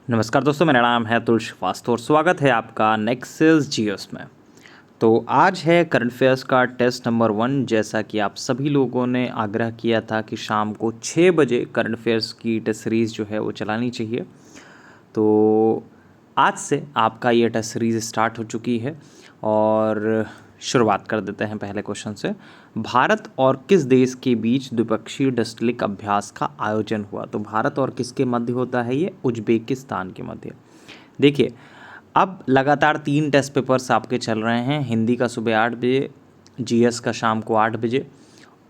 नमस्कार दोस्तों, मेरा नाम है अतुल श्रीवास्तव और स्वागत है आपका नेक्सस जियोस में। तो आज है करंट अफेयर्स का टेस्ट नंबर 1। जैसा कि आप सभी लोगों ने आग्रह किया था कि शाम को 6 बजे करंट अफेयर्स की टेस्ट सीरीज़ जो है वो चलानी चाहिए, तो आज से आपका ये टेस्ट सीरीज़ स्टार्ट हो चुकी है और शुरुआत कर देते हैं पहले क्वेश्चन से। भारत और किस देश के बीच द्विपक्षीय डस्टलिक अभ्यास का आयोजन हुआ? तो भारत और किसके मध्य होता है ये? उज्बेकिस्तान के मध्य। देखिए, अब लगातार 3 टेस्ट पेपर्स आपके चल रहे हैं। हिंदी का सुबह 8 बजे, जीएस का शाम को 8 बजे,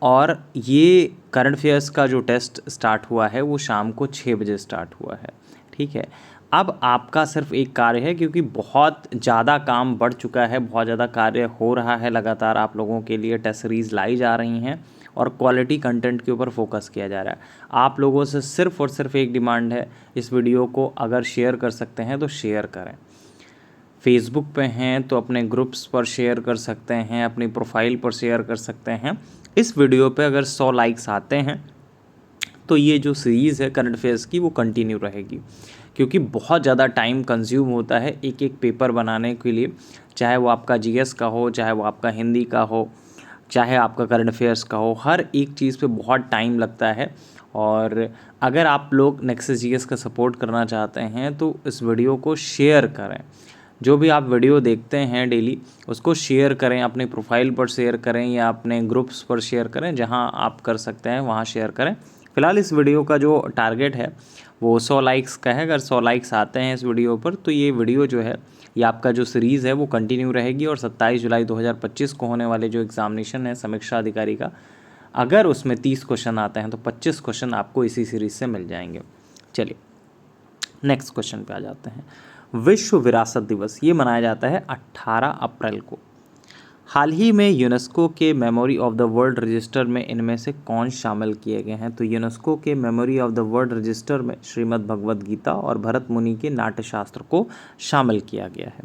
और ये करंट अफेयर्स का जो टेस्ट स्टार्ट हुआ है वो शाम को 6 बजे स्टार्ट हुआ है। ठीक है, अब आपका सिर्फ एक कार्य है, क्योंकि बहुत ज़्यादा काम बढ़ चुका है, बहुत ज़्यादा कार्य हो रहा है, लगातार आप लोगों के लिए टेस्ट सीरीज़ लाई जा रही हैं और क्वालिटी कंटेंट के ऊपर फोकस किया जा रहा है। आप लोगों से सिर्फ और सिर्फ एक डिमांड है, इस वीडियो को अगर शेयर कर सकते हैं तो शेयर करें। फेसबुक पे हैं तो अपने ग्रुप्स पर शेयर कर सकते हैं, अपनी प्रोफाइल पर शेयर कर सकते हैं। इस वीडियो पे अगर 100 लाइक्स आते हैं तो ये जो सीरीज़ है करंट अफेयर्स की वो कंटिन्यू रहेगी, क्योंकि बहुत ज़्यादा टाइम कंज्यूम होता है एक एक पेपर बनाने के लिए, चाहे वो आपका जीएस का हो, चाहे वो आपका हिंदी का हो, चाहे आपका करंट अफेयर्स का हो। हर एक चीज़ पे बहुत टाइम लगता है। और अगर आप लोग नेक्सस जीएस का सपोर्ट करना चाहते हैं तो इस वीडियो को शेयर करें। जो भी आप वीडियो देखते हैं डेली, उसको शेयर करें, अपने प्रोफाइल पर शेयर करें या अपने ग्रुप्स पर शेयर करें, जहां आप कर सकते हैं वहां शेयर करें। फिलहाल इस वीडियो का जो टारगेट है वो 100 लाइक्स का है। अगर 100 लाइक्स आते हैं इस वीडियो पर तो ये वीडियो जो है, ये आपका जो सीरीज़ है वो कंटिन्यू रहेगी। और 27 जुलाई 2025 को होने वाले जो एग्ज़ामिनेशन है समीक्षा अधिकारी का, अगर उसमें 30 क्वेश्चन आते हैं तो 25 क्वेश्चन आपको इसी सीरीज़ से मिल जाएंगे। चलिए नेक्स्ट क्वेश्चन पे आ जाते हैं। विश्व विरासत दिवस ये मनाया जाता है 18 अप्रैल को। हाल ही में यूनेस्को के memory of the world register में इनमें से कौन शामिल किए गए हैं? तो यूनेस्को के memory of the world register में श्रीमद् भगवद गीता और भरत मुनि के नाट्यशास्त्र को शामिल किया गया है।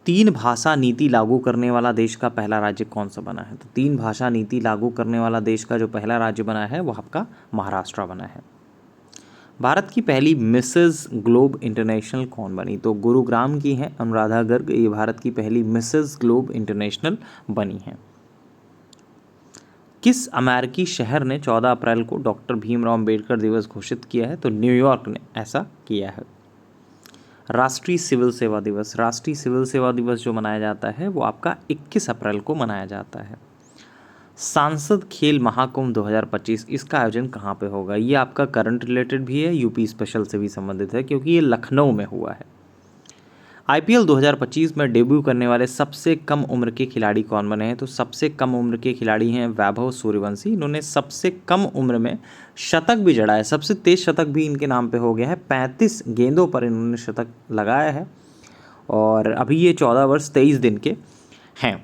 3 भाषा नीति लागू करने वाला देश का पहला राज्य कौन सा बना है? तो 3 भाषा नीति लागू करने वाला देश का जो पहला राज्य बना है वो आपका महाराष्ट्र बना है। भारत की पहली मिसेस ग्लोब इंटरनेशनल कौन बनी? तो गुरुग्राम की हैं अनुराधा गर्ग, ये भारत की पहली मिसेस ग्लोब इंटरनेशनल बनी हैं। किस अमेरिकी शहर ने 14 अप्रैल को डॉक्टर भीमराव अंबेडकर दिवस घोषित किया है? तो न्यूयॉर्क ने ऐसा किया है। राष्ट्रीय सिविल सेवा दिवस, राष्ट्रीय सिविल सेवा दिवस जो मनाया जाता है वो आपका 21 अप्रैल को मनाया जाता है। सांसद खेल महाकुंभ 2025, इसका आयोजन कहाँ पे होगा? ये आपका करंट रिलेटेड भी है, यूपी स्पेशल से भी संबंधित है, क्योंकि ये लखनऊ में हुआ है। आईपीएल 2025 में डेब्यू करने वाले सबसे कम उम्र के खिलाड़ी कौन बने हैं? तो सबसे कम उम्र के खिलाड़ी हैं वैभव सूर्यवंशी। इन्होंने सबसे कम उम्र में शतक भी जड़ा है, सबसे तेज शतक भी इनके नाम पे हो गया है। 35 गेंदों पर इन्होंने शतक लगाया है और अभी ये 14 वर्ष 23 दिन के हैं।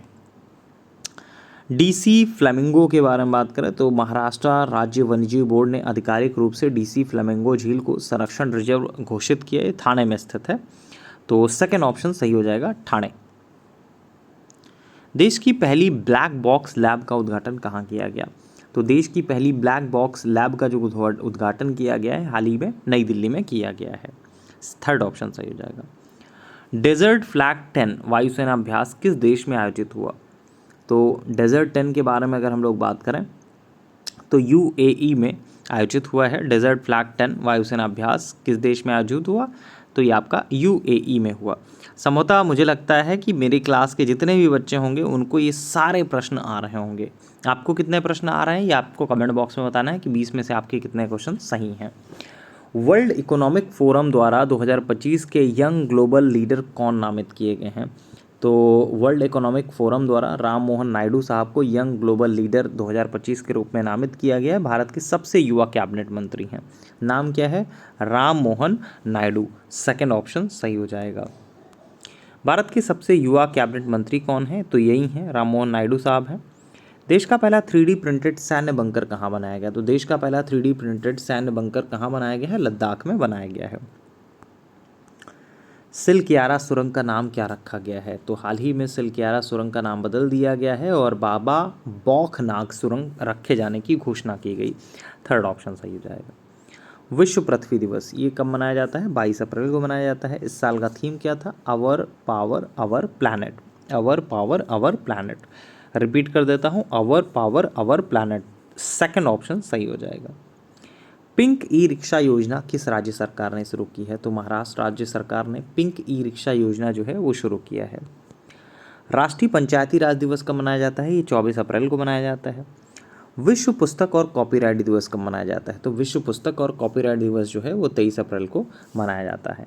डीसी फ्लेमिंगो के बारे में बात करें तो महाराष्ट्र राज्य वन्यजीव बोर्ड ने आधिकारिक रूप से डीसी फ्लेमिंगो झील को संरक्षण रिजर्व घोषित किया। ये ठाणे में स्थित है, तो सेकंड ऑप्शन सही हो जाएगा, ठाणे। देश की पहली ब्लैक बॉक्स लैब का उद्घाटन कहाँ किया गया? तो देश की पहली ब्लैक बॉक्स लैब का जो उद्घाटन किया गया है हाल ही में नई दिल्ली में किया गया है। थर्ड ऑप्शन सही हो जाएगा। डेजर्ट फ्लैग 10 वायुसेना अभ्यास किस देश में आयोजित हुआ? तो डेजर्ट 10 के बारे में अगर हम लोग बात करें तो यूएई में आयोजित हुआ है। डेजर्ट फ्लैग 10 वायुसेना अभ्यास किस देश में आयोजित हुआ? तो ये आपका यूएई में हुआ। संभवतः मुझे लगता है कि मेरी क्लास के जितने भी बच्चे होंगे उनको ये सारे प्रश्न आ रहे होंगे। आपको कितने प्रश्न आ रहे हैं ये आपको कमेंट बॉक्स में बताना है कि 20 में से आपके कितने क्वेश्चन सही हैं। वर्ल्ड इकोनॉमिक फोरम द्वारा 2025 के यंग ग्लोबल लीडर कौन नामित किए गए हैं? तो वर्ल्ड इकोनॉमिक फोरम द्वारा राम मोहन नायडू साहब को यंग ग्लोबल लीडर 2025 के रूप में नामित किया गया है। भारत के सबसे युवा कैबिनेट मंत्री हैं। नाम क्या है? राम मोहन नायडू। सेकंड ऑप्शन सही हो जाएगा। भारत के सबसे युवा कैबिनेट मंत्री कौन है? तो यही हैं, राम मोहन नायडू साहब हैं। देश का पहला 3D प्रिंटेड सैन्य बंकर कहाँ बनाया गया? तो देश का पहला 3D प्रिंटेड सैन्य बंकर कहाँ बनाया गया है? लद्दाख में बनाया गया है। सिलक्यारा सुरंग का नाम क्या रखा गया है? तो हाल ही में सिलक्यारा सुरंग का नाम बदल दिया गया है और बाबा बौखनाग सुरंग रखे जाने की घोषणा की गई। थर्ड ऑप्शन सही हो जाएगा। विश्व पृथ्वी दिवस ये कब मनाया जाता है? 22 अप्रैल को मनाया जाता है। इस साल का थीम क्या था? Our power our planet. Our power our planet. Repeat कर देता हूँ, our power our planet. Second option सही हो जाएगा। पिंक ई रिक्शा योजना किस राज्य सरकार ने शुरू की है? तो महाराष्ट्र राज्य सरकार ने पिंक ई रिक्शा योजना जो है वो शुरू किया है। राष्ट्रीय पंचायती राज दिवस कब मनाया जाता है? ये 24 अप्रैल को मनाया जाता है। विश्व पुस्तक और कॉपीराइट दिवस कब मनाया जाता है? तो विश्व पुस्तक और कॉपीराइट दिवस जो है वो 23 अप्रैल को मनाया जाता है।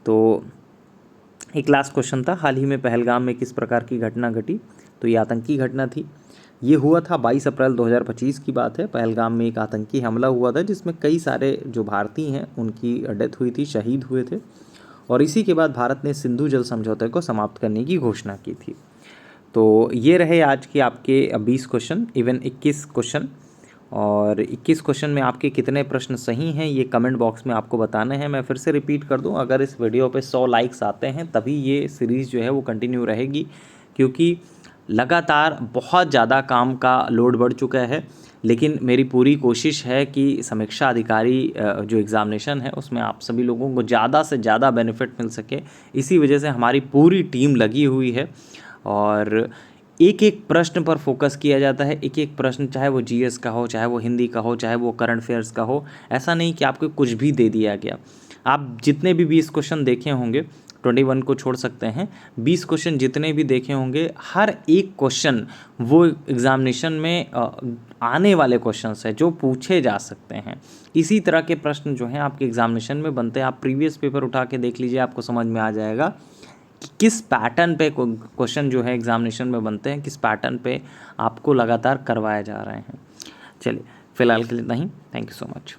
तो एक लास्ट क्वेश्चन था, हाल ही में पहलगाम में किस प्रकार की घटना घटी? तो ये आतंकी घटना थी। ये हुआ था 22 अप्रैल 2025 की बात है। पहलगाम में एक आतंकी हमला हुआ था जिसमें कई सारे जो भारतीय हैं उनकी डेथ हुई थी, शहीद हुए थे। और इसी के बाद भारत ने सिंधु जल समझौते को समाप्त करने की घोषणा की थी। तो ये रहे आज के आपके 20 क्वेश्चन, इवन 21 क्वेश्चन। और 21 क्वेश्चन में आपके कितने प्रश्न सही हैं ये कमेंट बॉक्स में आपको बताने हैं। मैं फिर से रिपीट कर दूं, अगर इस वीडियो पे 100 लाइक्स आते हैं तभी ये सीरीज़ जो है वो कंटिन्यू रहेगी, क्योंकि लगातार बहुत ज़्यादा काम का लोड बढ़ चुका है। लेकिन मेरी पूरी कोशिश है कि समीक्षा अधिकारी जो एग्ज़ामिनेशन है उसमें आप सभी लोगों को ज़्यादा से ज़्यादा बेनिफिट मिल सके। इसी वजह से हमारी पूरी टीम लगी हुई है और एक एक प्रश्न पर फोकस किया जाता है। एक एक प्रश्न, चाहे वो जीएस का हो, चाहे वो हिंदी का हो, चाहे वो करंट अफेयर्स का हो, ऐसा नहीं कि आपको कुछ भी दे दिया गया। आप जितने भी 20 क्वेश्चन देखे होंगे, 21 को छोड़ सकते हैं, 20 क्वेश्चन जितने भी देखे होंगे, हर एक क्वेश्चन वो एग्ज़ामिनेशन में आने वाले क्वेश्चंस है जो पूछे जा सकते हैं। इसी तरह के प्रश्न जो हैं आपके एग्ज़ामिनेशन में बनते हैं। आप प्रीवियस पेपर उठा के देख लीजिए, आपको समझ में आ जाएगा कि किस पैटर्न पे क्वेश्चन जो है एग्ज़ामिनेशन में बनते हैं, किस पैटर्न पे आपको लगातार करवाए जा रहे हैं। चलिए, फ़िलहाल के लिए इतना ही। Thank you so much.